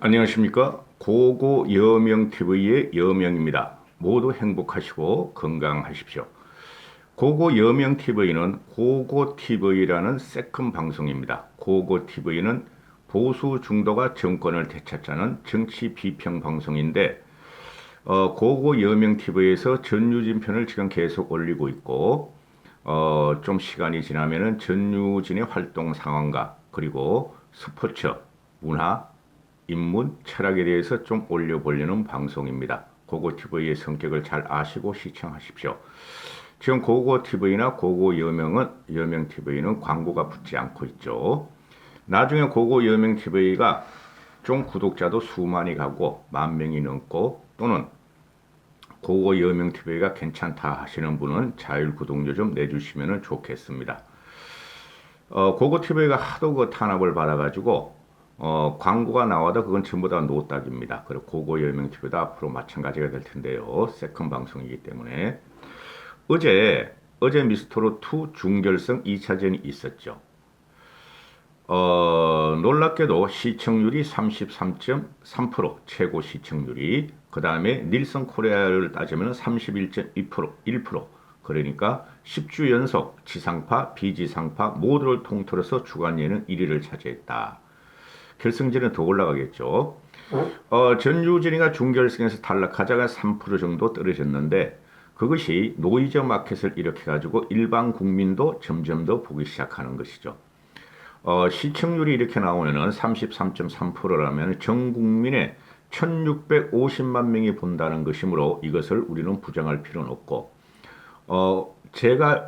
안녕하십니까. 고고 여명TV의 여명입니다. 모두 행복하시고 건강하십시오. 고고 여명TV는 고고TV라는 세컨 방송입니다. 고고TV는 보수 중도가 정권을 되찾자는 정치 비평 방송인데 고고 여명TV에서 전유진 편을 지금 계속 올리고 있고 좀 시간이 지나면은 전유진의 활동 상황과 그리고 스포츠, 문화, 인문, 철학에 대해서 좀 올려보려는 방송입니다. 고고TV의 성격을 잘 아시고 시청하십시오. 지금 고고TV나 고고여명TV는 광고가 붙지 않고 있죠. 나중에 고고여명TV가 좀 구독자도 수만이 가고 10,000명이 넘고 또는 고고여명TV가 괜찮다 하시는 분은 자율 구독료 좀 내주시면 좋겠습니다. 고고TV가 하도 그 탄압을 받아가지고 광고가 나와도 그건 전부 다 노딱입니다. 그리고 고고여명TV도 앞으로 마찬가지가 될 텐데요. 세컨 방송이기 때문에 어제 미스터롯2 준결승 2차전이 있었죠. 놀랍게도 시청률이 33.3% 최고 시청률이, 그 다음에 닐슨 코리아를 따지면 31.2% 1%, 그러니까 10주 연속 지상파, 비지상파 모두를 통틀어서 주간 예능 1위를 차지했다. 결승전은 더 올라가겠죠. 전유진이가 준결승에서 탈락하자가 3% 정도 떨어졌는데 그것이 노이즈 마켓을 일으켜가지고 일반 국민도 점점 더 보기 시작하는 것이죠. 시청률이 이렇게 나오면은 33.3%라면 전 국민의 1650만 명이 본다는 것이므로 이것을 우리는 부정할 필요는 없고, 제가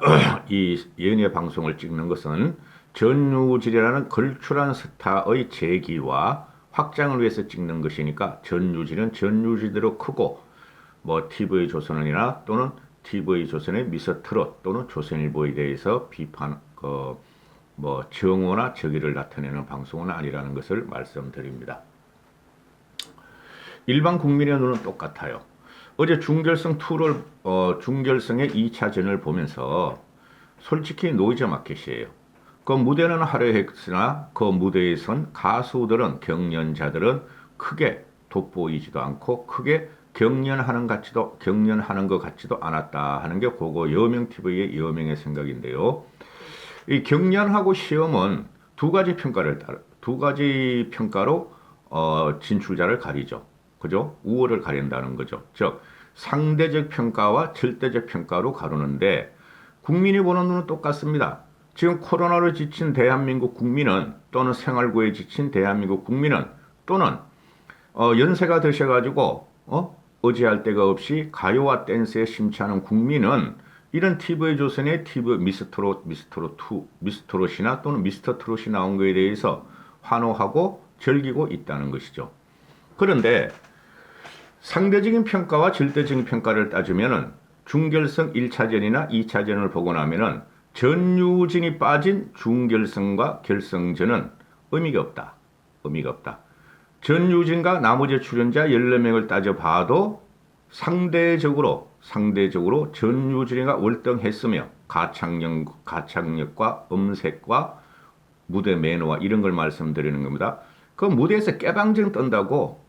이 연예 방송을 찍는 것은 전유진이라는 걸출한 스타의 재기와 확장을 위해서 찍는 것이니까 전유진은 전유진대로 크고 뭐 TV조선이나 또는 TV조선의 미스터트롯 또는 조선일보에 대해서 비판 뭐 정오나 적의를 나타내는 방송은 아니라는 것을 말씀드립니다. 일반 국민의 눈은 똑같아요. 어제 준결승 2를 준결승의 2차전을 보면서 솔직히 노이즈 마켓이에요. 그 무대는 화려했으나 그 무대에선 가수들은 경연자들은 크게 돋보이지도 않고 크게 경연하는 것 같지도 않았다 하는 게 고고 여명TV의 여명의 생각인데요. 이 경연하고 시험은 두 가지 평가로 진출자를 가리죠. 그죠? 우월을 가린다는 거죠. 즉 상대적 평가와 절대적 평가로 가르는데 국민이 보는 눈은 똑같습니다. 지금 코로나로 지친 대한민국 국민은 또는 생활고에 지친 대한민국 국민은 또는 연세가 드셔가지고 어지할 데가 없이 가요와 댄스에 심취하는 국민은 이런 TV조선의 미스터롯이나 또는 미스터트롯이 나온 것에 대해서 환호하고 즐기고 있다는 것이죠. 그런데 상대적인 평가와 절대적인 평가를 따지면은 준결승 1차전이나 2차전을 보고 나면은 전유진이 빠진 준결승과 결승전은 의미가 없다. 전유진과 나머지 출연자 14명을 따져봐도 상대적으로 전유진이가 월등했으며 가창력과 음색과 무대 매너와 이런 걸 말씀드리는 겁니다. 그 무대에서 깨방정 떤다고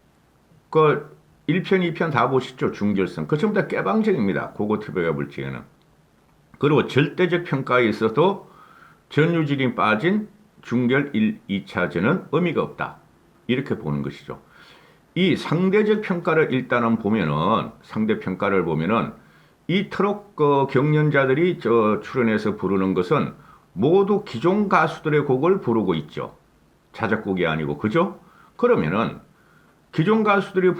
그 1편, 2편 다 보시죠. 준결승. 그 전부 다 깨방정입니다. 고고TV가 볼 적에는. 그리고 절대적 평가에 있어도 전유진이 빠진 준결 1, 2차전은 의미가 없다. 이렇게 보는 것이죠. 이 상대적 평가를 일단은 보면은 이토록 경연자들이 출연해서 부르는 것은 모두 기존 가수들의 곡을 부르고 있죠. 자작곡이 아니고, 그죠? 그러면은 기존 가수들이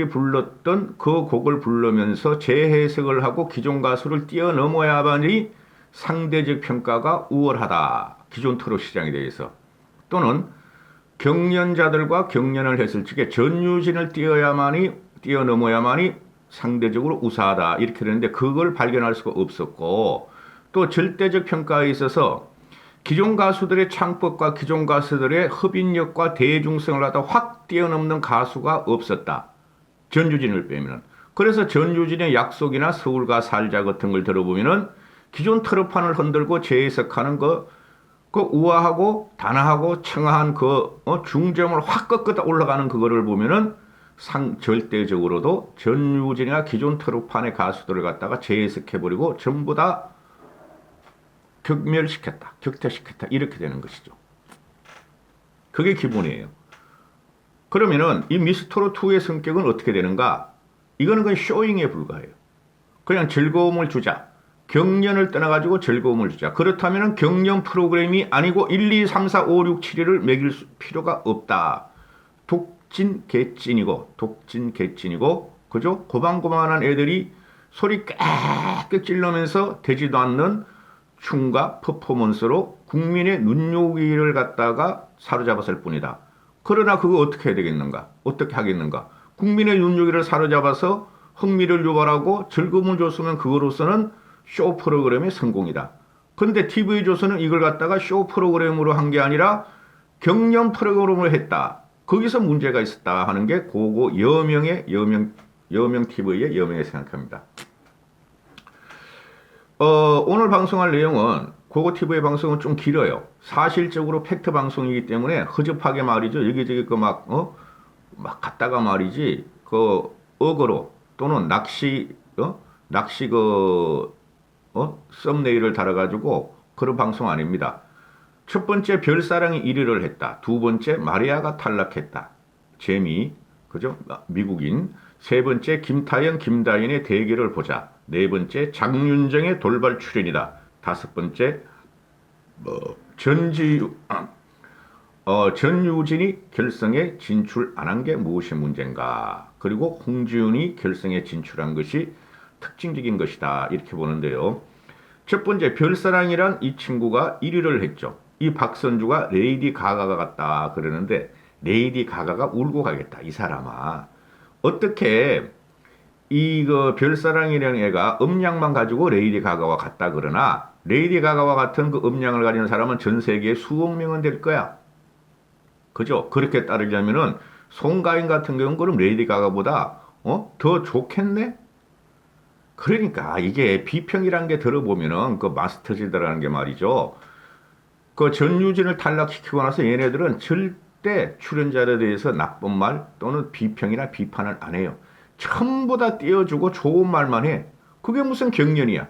불렀던 그 곡을 부르면서 재해석을 하고 기존 가수를 뛰어넘어야만이 상대적 평가가 우월하다. 기존 트롯 시장에 대해서. 또는 경연자들과 경연을 했을 적에 전유진을 뛰어넘어야만이 상대적으로 우수하다. 이렇게 되는데 그걸 발견할 수가 없었고, 또 절대적 평가에 있어서 기존 가수들의 창법과 기존 가수들의 흡인력과 대중성을 갖다 확 뛰어넘는 가수가 없었다. 전유진을 빼면은. 그래서 전유진의 약속이나 서울가 살자 같은 걸 들어보면은 기존 트로판을 흔들고 재해석하는 그 우아하고 단아하고 청아한 그 중점을 확 꺾었다 올라가는 그거를 보면은 절대적으로도 전유진이나 기존 트로판의 가수들을 갖다가 재해석해버리고 전부 다 격멸시켰다, 격퇴시켰다 이렇게 되는 것이죠. 그게 기본이에요. 그러면은 이 미스터로2의 성격은 어떻게 되는가? 이거는 그냥 쇼잉에 불과해요. 그냥 즐거움을 주자. 경연을 떠나가지고 즐거움을 주자. 그렇다면 경연 프로그램이 아니고 1, 2, 3, 4, 5, 6, 7일을 매길 필요가 없다. 독진 개찐이고 그죠? 고만고만한 애들이 소리 꽥꽥 찔러면서 되지도 않는 춤과 퍼포먼스로 국민의 눈요기를 갖다가 사로잡았을 뿐이다. 그러나 그거 어떻게 해야 되겠는가? 어떻게 하겠는가? 국민의 눈요기를 사로잡아서 흥미를 유발하고 즐거움을 줬으면 그거로서는 쇼 프로그램의 성공이다. 그런데 TV조선은 이걸 갖다가 쇼 프로그램으로 한 게 아니라 경연 프로그램으로 했다. 거기서 문제가 있었다 하는 게 그거 여명 TV의 여명에 생각합니다. 오늘 방송할 내용은 고고 TV의 방송은 좀 길어요. 사실적으로 팩트 방송이기 때문에 허접하게 말이죠. 여기저기 막 갔다가 말이지 어거로 또는 낚시 썸네일을 달아가지고 그런 방송 아닙니다. 첫 번째 별사랑이 1위를 했다. 두 번째 마리아가 탈락했다. 재미, 그죠? 미국인. 세 번째 김타연, 김다인의 대결을 보자. 네 번째 장윤정의 돌발 출연이다. 다섯 번째 전유진이 결성에 진출 안 한 게 무엇이 문제인가. 그리고 홍지윤이 결성에 진출한 것이 특징적인 것이다. 이렇게 보는데요. 첫 번째 별사랑이란 이 친구가 1위를 했죠. 이 박선주가 레이디 가가가 같다 그러는데 레이디 가가가 울고 가겠다. 이 사람아. 어떻게 이거 별사랑이라는 애가 음량만 가지고 레이디 가가와 같다 그러나 레이디 가가와 같은 그 음량을 가지는 사람은 전 세계에 수억 명은 될 거야. 그죠? 그렇게 따르자면은 송가인 같은 경우는 그럼 레이디 가가보다 더 좋겠네? 그러니까 이게 비평이라는 게 들어보면은 그 마스터즈들라는 게 말이죠. 그 전유진을 탈락시키고 나서 얘네들은 절대 출연자에 대해서 나쁜 말 또는 비평이나 비판을 안 해요. 전부 다 띄워주고 좋은 말만 해. 그게 무슨 경연이야.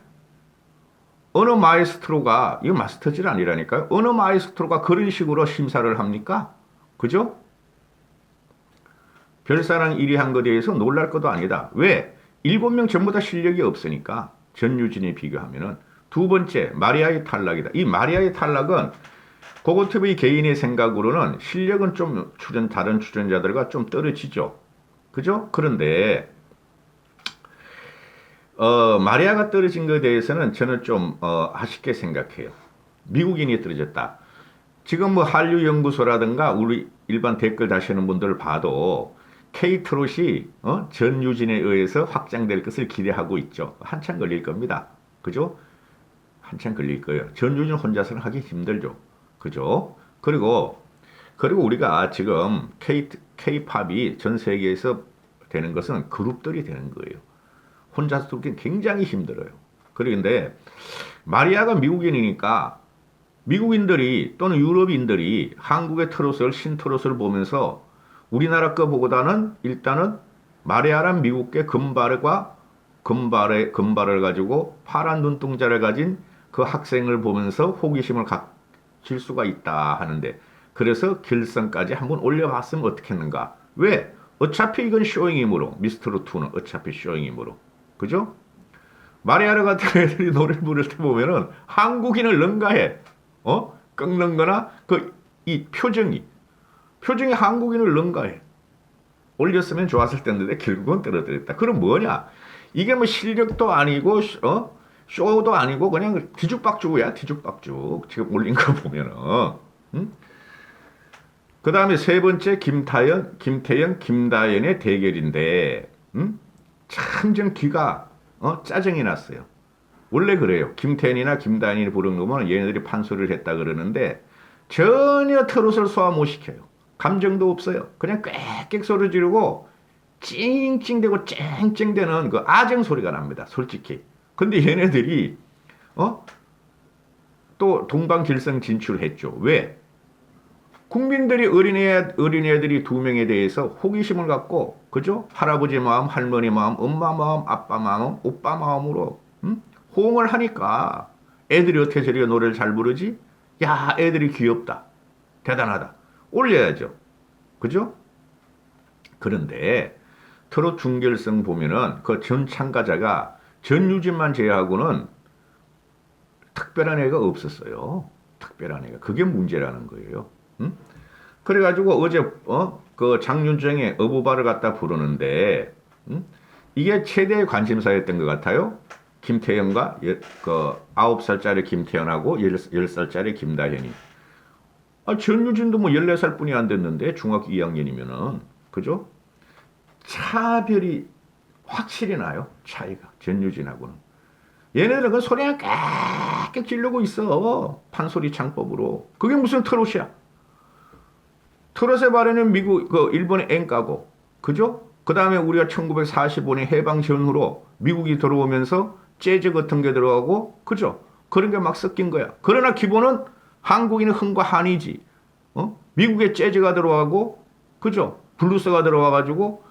어느 마에스트로가, 이거 마스터즈는 아니라니까요. 어느 마에스트로가 그런 식으로 심사를 합니까? 그죠? 별사랑 1위 한 것에 대해서 놀랄 것도 아니다. 왜? 7명 전부 다 실력이 없으니까. 전유진에 비교하면은. 두 번째, 마리아의 탈락이다. 이 마리아의 탈락은 고고TV 개인의 생각으로는 실력은 좀 다른 출연자들과 좀 떨어지죠. 그죠? 그런데 마리아가 떨어진 것에 대해서는 저는 좀 아쉽게 생각해요. 미국인이 떨어졌다. 지금 뭐 한류연구소라든가 우리 일반 댓글 다시는 분들을 봐도 K트롯이 전유진에 의해서 확장될 것을 기대하고 있죠. 한참 걸릴 겁니다. 그죠? 한참 걸릴 거예요. 전유진 혼자서는 하기 힘들죠. 그죠? 그리고 우리가 지금 K-팝이 전 세계에서 되는 것은 그룹들이 되는 거예요. 혼자서 듣기는 굉장히 힘들어요. 그런데 마리아가 미국인이니까 미국인들이 또는 유럽인들이 한국의 트롯을 신트롯을 보면서 우리나라 거보다는 일단은 마리아란 미국계 금발을 가지고 파란 눈동자를 가진 그 학생을 보면서 호기심을 갖질 수가 있다 하는데 그래서 결선까지 한번 올려봤으면 어떻겠는가. 왜? 어차피 이건 쇼잉이므로 미스터로2는 어차피 쇼잉이므로 그죠? 마리아르 같은 애들이 노래를 부를 때 보면은 한국인을 능가해. 꺾는 거나 이 표정이 한국인을 능가해. 올렸으면 좋았을 텐데 결국은 떨어뜨렸다. 그럼 뭐냐? 이게 뭐 실력도 아니고 쇼도 아니고 그냥 뒤죽박죽이야. 뒤죽박죽. 지금 올린 거 보면은. 응? 그 다음에 세 번째 김태연, 김다연의 대결인데 참 좀 귀가 짜증이 났어요. 원래 그래요. 김태연이나 김다연이 부른 거면 얘네들이 판소리를 했다 그러는데 전혀 트롯을 소화 못 시켜요. 감정도 없어요. 그냥 꽥꽥 소리 지르고 찡찡대고 쨍쨍대는 그 아쟁 소리가 납니다. 솔직히. 근데 얘네들이 또 동방길성 진출했죠. 왜? 국민들이 어린애들이 두 명에 대해서 호기심을 갖고, 그죠? 할아버지 마음, 할머니 마음, 엄마 마음, 아빠 마음, 오빠 마음으로 호응을 하니까 애들이 어떻게 저리가 노래를 잘 부르지? 야, 애들이 귀엽다. 대단하다. 올려야죠. 그죠? 그런데 트롯 준결승 보면은 그 전 참가자가 전유진만 제외하고는 특별한 애가 없었어요. 특별한 애가. 그게 문제라는 거예요. 응? 그래가지고 어제 그 장윤정의 어부바를 갖다 부르는데 이게 최대의 관심사였던 것 같아요. 김태현과 그 9살짜리 김태현하고 10살짜리 김다현이. 아, 전유진도 뭐 14살 뿐이 안 됐는데 중학교 2학년이면은 그죠? 차별이 확실히 나요. 차이가 전유진하고는. 얘네들은 그 소리가 깍깍 지르고 있어. 판소리 창법으로. 그게 무슨 트롯이야? 트롯의 발에는 미국, 일본의 엔카고, 그죠? 그 다음에 우리가 1945년 해방 전후로 미국이 들어오면서 재즈 같은 게 들어가고, 그죠? 그런 게 막 섞인 거야. 그러나 기본은 한국인의 흥과 한이지. 미국의 재즈가 들어가고, 그죠? 블루스가 들어와가지고,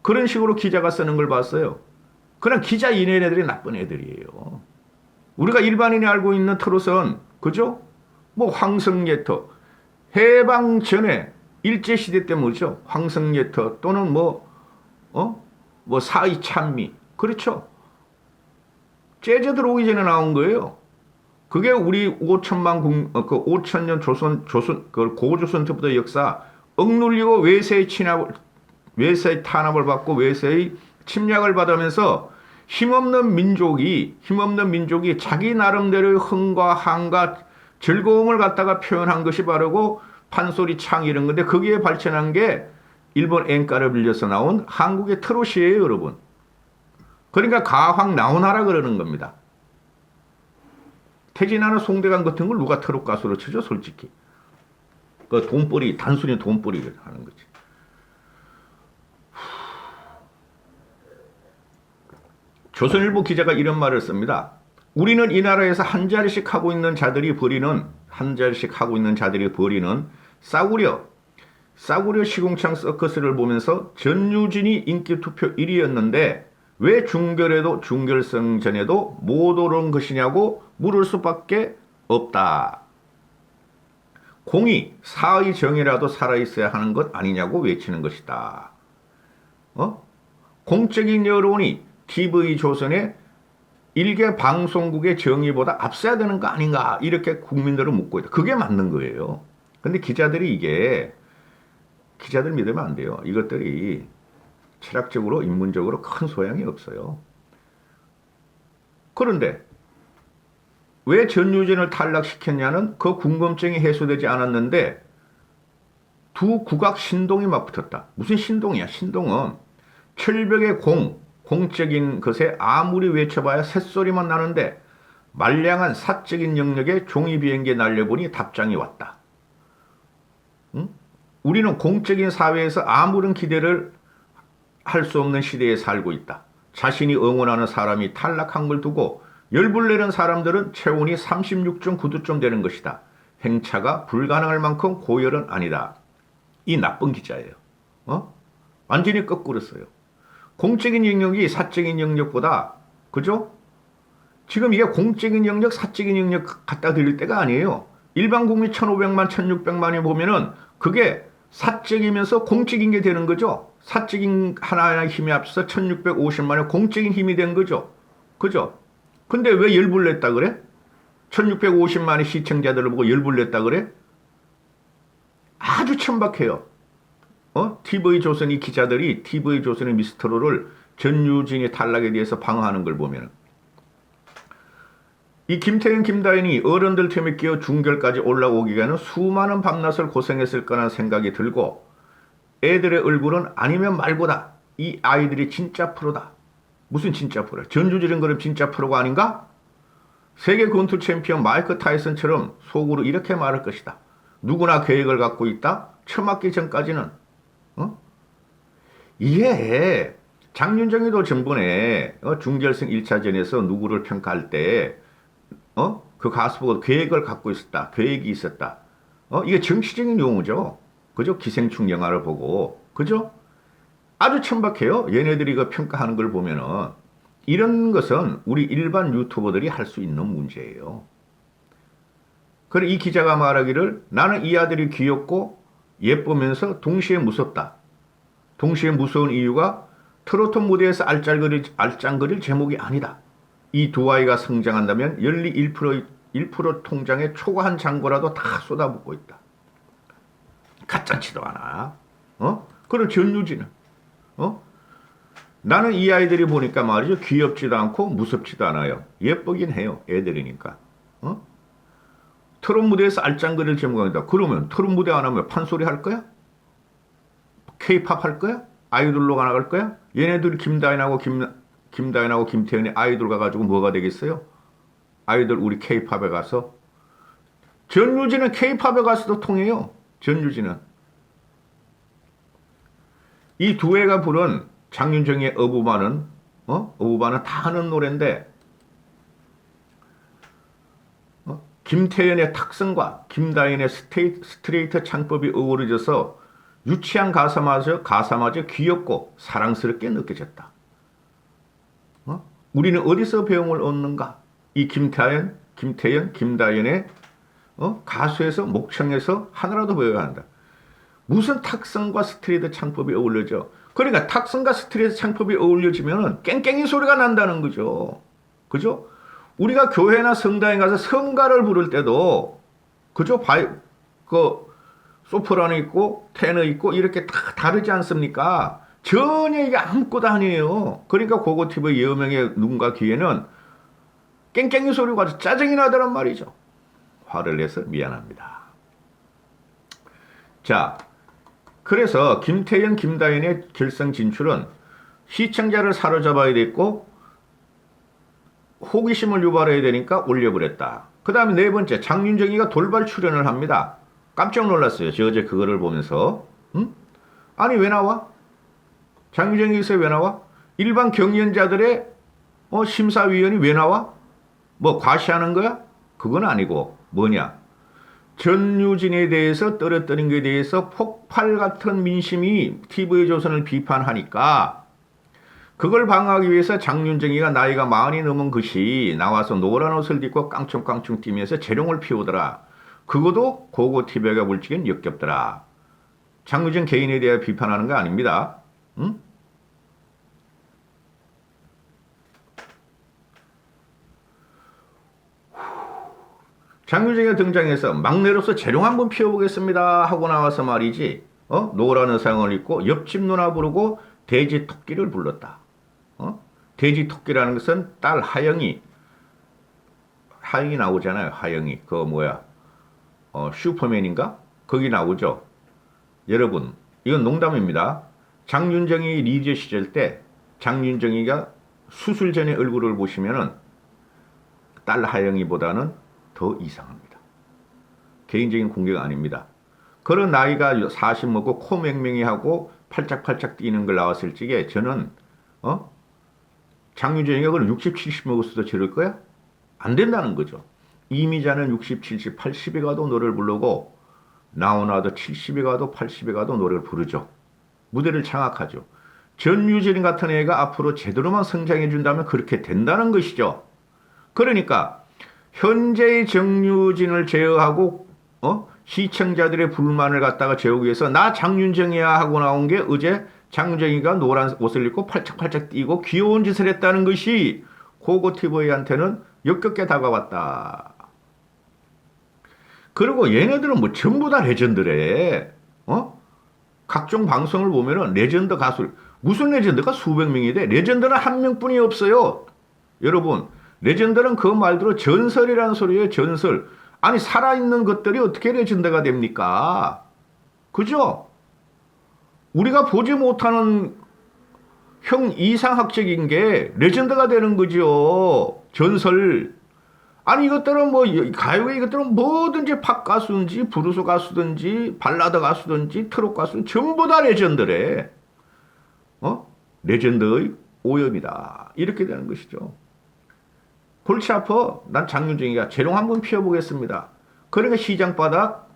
그런 식으로 기자가 쓰는 걸 봤어요. 그냥 기자 이런 애들이 나쁜 애들이에요. 우리가 일반인이 알고 있는 트롯은, 그죠? 뭐 황성예터, 해방 전에 일제시대 때 뭐죠? 황성예터 또는 뭐 사이찬미. 그렇죠? 재즈 들어오기 전에 나온 거예요. 그게 우리 5천년 조선, 그 고조선 때부터 역사, 억눌리고 외세의 탄압을 받고 외세의 침략을 받으면서 힘없는 민족이 자기 나름대로의 흥과 한과 즐거움을 갖다가 표현한 것이 바르고 판소리 창 이런 건데 거기에 발전한 게 일본 엔카를 빌려서 나온 한국의 트롯이에요, 여러분. 그러니까 가황 나오나라 그러는 겁니다. 태진아나 송대관 같은 걸 누가 트롯 가수로 치죠, 솔직히. 그 돈벌이, 단순히 돈벌이 하는 거지. 조선일보 기자가 이런 말을 씁니다. 우리는 이 나라에서 한 자리씩 하고 있는 자들이 벌이는 싸구려 시궁창 서커스를 보면서 전유진이 인기 투표 1위였는데 왜 중결성 전에도 못 오른 것이냐고 물을 수밖에 없다. 공이 사의 정이라도 살아있어야 하는 것 아니냐고 외치는 것이다. 공적인 여론이 TV조선의 일개 방송국의 정의보다 앞서야 되는 거 아닌가 이렇게 국민들은 묻고 있다. 그게 맞는 거예요. 근데 기자들 믿으면 안 돼요. 이것들이 철학적으로 인문적으로 큰 소양이 없어요. 그런데 왜 전유진을 탈락시켰냐는 그 궁금증이 해소되지 않았는데 두 국악 신동이 막 붙었다. 무슨 신동이야? 신동은 철벽의 공적인 것에 아무리 외쳐봐야 새소리만 나는데 말량한 사적인 영역에 종이 비행기에 날려보니 답장이 왔다. 응? 우리는 공적인 사회에서 아무런 기대를 할 수 없는 시대에 살고 있다. 자신이 응원하는 사람이 탈락한 걸 두고 열불내는 사람들은 체온이 36.9도쯤 되는 것이다. 행차가 불가능할 만큼 고열은 아니다. 이 나쁜 기자예요. 완전히 거꾸로 써요. 공적인 영역이 사적인 영역보다, 그죠? 지금 이게 공적인 영역, 사적인 영역 갖다 드릴 때가 아니에요. 일반 국민 1,500만, 1,600만이 보면은 그게 사적이면서 공적인 게 되는 거죠. 사적인 하나하나 힘이 앞서 1,650만의 공적인 힘이 된 거죠. 그죠? 근데 왜 열불냈다 그래? 1,650만의 시청자들을 보고 열불냈다 그래? 아주 천박해요. TV조선이 기자들이 TV조선의 미스터로를 전유진의 탈락에 대해서 방어하는 걸 보면 이 김태현, 김다현이 어른들 틈에 끼어 중결까지 올라오기에는 수많은 밤낮을 고생했을 거라는 생각이 들고 애들의 얼굴은 아니면 말고다. 이 아이들이 진짜 프로다. 무슨 진짜 프로야? 전유진은 그럼 진짜 프로가 아닌가? 세계 권투 챔피언 마이크 타이슨처럼 속으로 이렇게 말할 것이다. 누구나 계획을 갖고 있다. 처맞기 전까지는. 이게 장윤정이도 전번에 중결승 1차전에서 누구를 평가할 때 그 가수 보고 계획을 갖고 있었다. 계획이 있었다. 이게 정치적인 용어죠. 그죠? 기생충 영화를 보고. 그죠? 아주 천박해요. 얘네들이 그 평가하는 걸 보면은. 이런 것은 우리 일반 유튜버들이 할 수 있는 문제예요. 그래, 이 기자가 말하기를 나는 이 아들이 귀엽고 예쁘면서 동시에 무섭다. 동시에 무서운 이유가 트로트 무대에서 알짱거릴 제목이 아니다. 이 두 아이가 성장한다면 연리 1% 통장에 초과한 잔고라도 다 쏟아붓고 있다. 가짜치도 않아. 그리고 전유진은 나는 이 아이들이 보니까 말이죠. 귀엽지도 않고 무섭지도 않아요. 예쁘긴 해요. 애들이니까. 트롯 무대에서 알짱거릴 제목이 아니다. 그러면 트롯 무대 안 하면 판소리 할 거야? 케이팝 할 거야? 아이돌로 나갈 거야? 얘네들이 김다인하고 김태현이 아이돌 가가지고 뭐가 되겠어요? 아이돌 우리 케이팝에 가서 전유진은 케이팝에 가서도 통해요. 전유진은 이 두 애가 부른 장윤정의 어부바는 다 하는 노래인데 김태현의 탁성과 김다인의 스트레이트 창법이 어우러져서 유치한 가사마저 귀엽고 사랑스럽게 느껴졌다. 우리는 어디서 배움을 얻는가? 이 김태현, 김다인의 가수에서 목청에서 하나라도 배워야 한다. 무슨 탁성과 스트레이트 창법이 어울려져? 그러니까 탁성과 스트레이트 창법이 어울려지면 깽깽이 소리가 난다는 거죠. 그죠? 우리가 교회나 성당에 가서 성가를 부를 때도 그죠? 소프라노 있고 테너 있고 이렇게 다 다르지 않습니까? 전혀 이게 아무것도 아니에요. 그러니까 고고티브의 여명의 눈과 귀에는 깽깽이 소리가 아주 짜증이 나더란 말이죠. 화를 내서 미안합니다. 자, 그래서 김태현, 김다인의 결성 진출은 시청자를 사로잡아야 됐고 호기심을 유발해야 되니까 올려버렸다. 그 다음에 네 번째, 장윤정이가 돌발 출연을 합니다. 깜짝 놀랐어요. 저 어제 그거를 보면서. 아니 왜 나와? 장윤정이에서 왜 나와? 일반 경연자들의 심사위원이 왜 나와? 뭐 과시하는 거야? 그건 아니고 뭐냐? 전유진에 대해서 떨어뜨린 것에 대해서 폭발 같은 민심이 TV조선을 비판하니까 그걸 방어하기 위해서 장윤정이가 나이가 40이 넘은 것이 나와서 노란 옷을 입고 깡충깡충 뛰면서 재롱을 피우더라. 그것도 고고TV가 물지긴 역겹더라. 장윤정 개인에 대해 비판하는 거 아닙니다. 응? 장윤정이가 등장해서 막내로서 재롱 한번 피워보겠습니다 하고 나와서 말이지. 노란 의상을 입고 옆집 누나 부르고 돼지 토끼를 불렀다. 돼지 토끼라는 것은 딸 하영이 나오잖아요. 하영이 슈퍼맨인가? 거기 나오죠. 여러분 이건 농담입니다. 장윤정이 리즈 시절 때 장윤정이가 수술 전의 얼굴을 보시면은 딸 하영이보다는 더 이상합니다. 개인적인 공개가 아닙니다. 그런 나이가 40 먹고 코 맹맹이하고 팔짝팔짝 뛰는 걸 나왔을 적에 저는 장윤정이가 그럼 60, 70 먹었어도 저럴 거야? 안 된다는 거죠. 이미자는 60, 70, 80에 가도 노래를 부르고 나오나도 70에 가도 80에 가도 노래를 부르죠. 무대를 장악하죠. 전유진 같은 애가 앞으로 제대로만 성장해 준다면 그렇게 된다는 것이죠. 그러니까 현재의 정유진을 제어하고 시청자들의 불만을 갖다가 재우기 위해서 나 장윤정이야 하고 나온 게 어제 장윤정이가 노란 옷을 입고 팔짝팔짝 뛰고 귀여운 짓을 했다는 것이 고고TV한테는 역겹게 다가왔다. 그리고 얘네들은 뭐 전부 다 레전드래. 각종 방송을 보면은 레전드 가수, 무슨 레전드가 수백 명이 돼? 레전드는 한 명뿐이 없어요. 여러분, 레전드는 그 말대로 전설이라는 소리예요. 전설. 아니 살아있는 것들이 어떻게 레전드가 됩니까? 그죠? 우리가 보지 못하는 형 이상학적인 게 레전드가 되는 거죠. 전설. 아니 이것들은 뭐 가요계 이것들은 뭐든지 팝 가수든지 브루스 가수든지 발라드 가수든지 트롯 가수든 전부 다 레전드래. 레전드의 오염이다. 이렇게 되는 것이죠. 골치 아파. 난 장윤정이가 재롱 한번 피워보겠습니다. 그러니까 시장바닥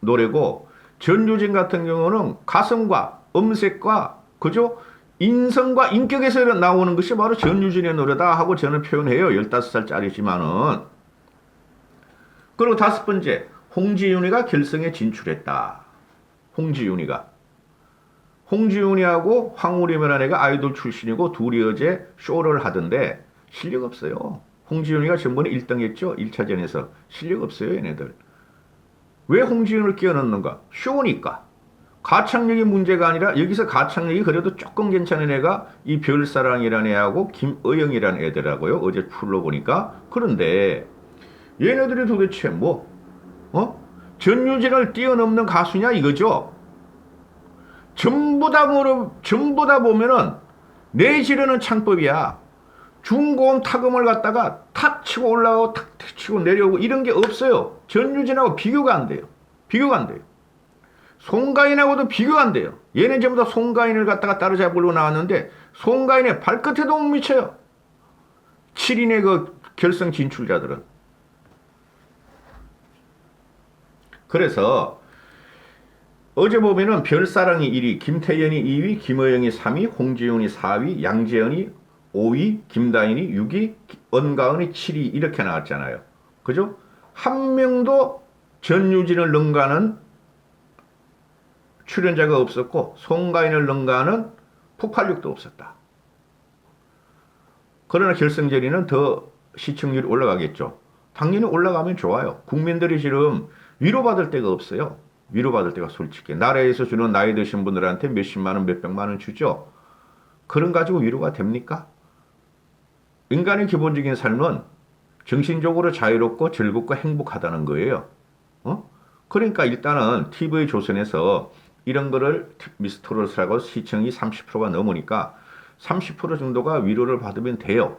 노래고, 전유진 같은 경우는 가성과 음색과 그죠? 인성과 인격에서 나오는 것이 바로 전유진의 노래다 하고 저는 표현해요. 15살짜리지만은. 그리고 다섯 번째, 홍지윤이가 결승에 진출했다. 홍지윤이하고 황우리라는 애가 아이돌 출신이고 둘이 어제 쇼를 하던데 실력 없어요. 홍지윤이가 전번에 1등 했죠. 1차전에서. 실력 없어요, 얘네들. 왜 홍지윤을 끼워넣는가? 쇼니까. 가창력이 문제가 아니라 여기서 가창력이 그래도 조금 괜찮은 애가 이 별사랑이라는 애하고 김의영이라는 애들하고요. 어제 풀로 보니까. 그런데 얘네들이 도대체 뭐 전유진을 뛰어넘는 가수냐 이거죠. 전부 다 보면은 내지르는 창법이야. 중고음 타금을 갖다가 탁 치고 올라가고 탁 치고 내려오고 이런 게 없어요. 전유진하고 비교가 안 돼요. 송가인하고도 비교가 안 돼요. 얘네 전부 다 송가인을 갖다가 따라잡으려고 나왔는데 송가인의 발끝에도 못 미쳐요. 7인의 그 결승 진출자들은. 그래서 어제 보면은 별사랑이 1위, 김태연이 2위, 김어영이 3위, 홍지윤이 4위, 양재현이 5위, 김다인이 6위, 언가은이 7위 이렇게 나왔잖아요. 그죠? 한 명도 전유진을 능가하는 출연자가 없었고 송가인을 능가하는 폭발력도 없었다. 그러나 결승전에는 더 시청률이 올라가겠죠. 당연히 올라가면 좋아요. 국민들이 지금 위로받을 데가 없어요. 위로받을 데가 솔직히. 나라에서 주는 나이 드신 분들한테 몇십만 원, 몇백만 원 주죠. 그런 가지고 위로가 됩니까? 인간의 기본적인 삶은 정신적으로 자유롭고 즐겁고 행복하다는 거예요. 그러니까 일단은 TV 조선에서 이런 거를 미스터롯을 시청이 30%가 넘으니까 30% 정도가 위로를 받으면 돼요.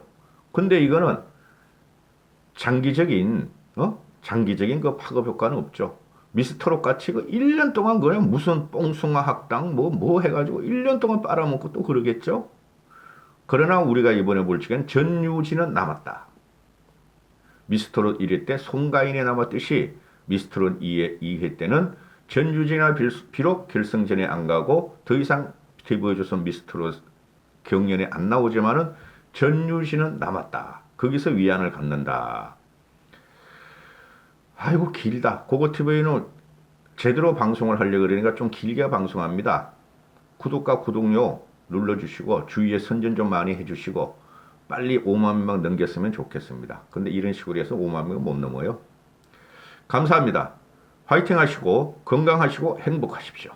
근데 이거는 장기적인 그 파급 효과는 없죠. 미스터롯 같이 그 1년 동안 그냥 무슨 뽕숭아 학당 뭐 해가지고 1년 동안 빨아먹고 또 그러겠죠. 그러나 우리가 이번에 볼 적엔 전유진은 남았다. 미스터롯 1회 때 송가인에 남았듯이 미스터롯 2회 때는 전유진아 비록 결승전에 안 가고 더 이상 TV조선 미스터롯 경연에 안 나오지만은 전유진은 남았다. 거기서 위안을 갖는다. 아이고 길다. 고고TV는 제대로 방송을 하려고 그러니까 좀 길게 방송합니다. 구독과 구독료 눌러주시고 주위에 선전 좀 많이 해주시고 빨리 5만 명 넘겼으면 좋겠습니다. 근데 이런 식으로 해서 5만 명 못 넘어요. 감사합니다. 화이팅 하시고 건강하시고 행복하십시오.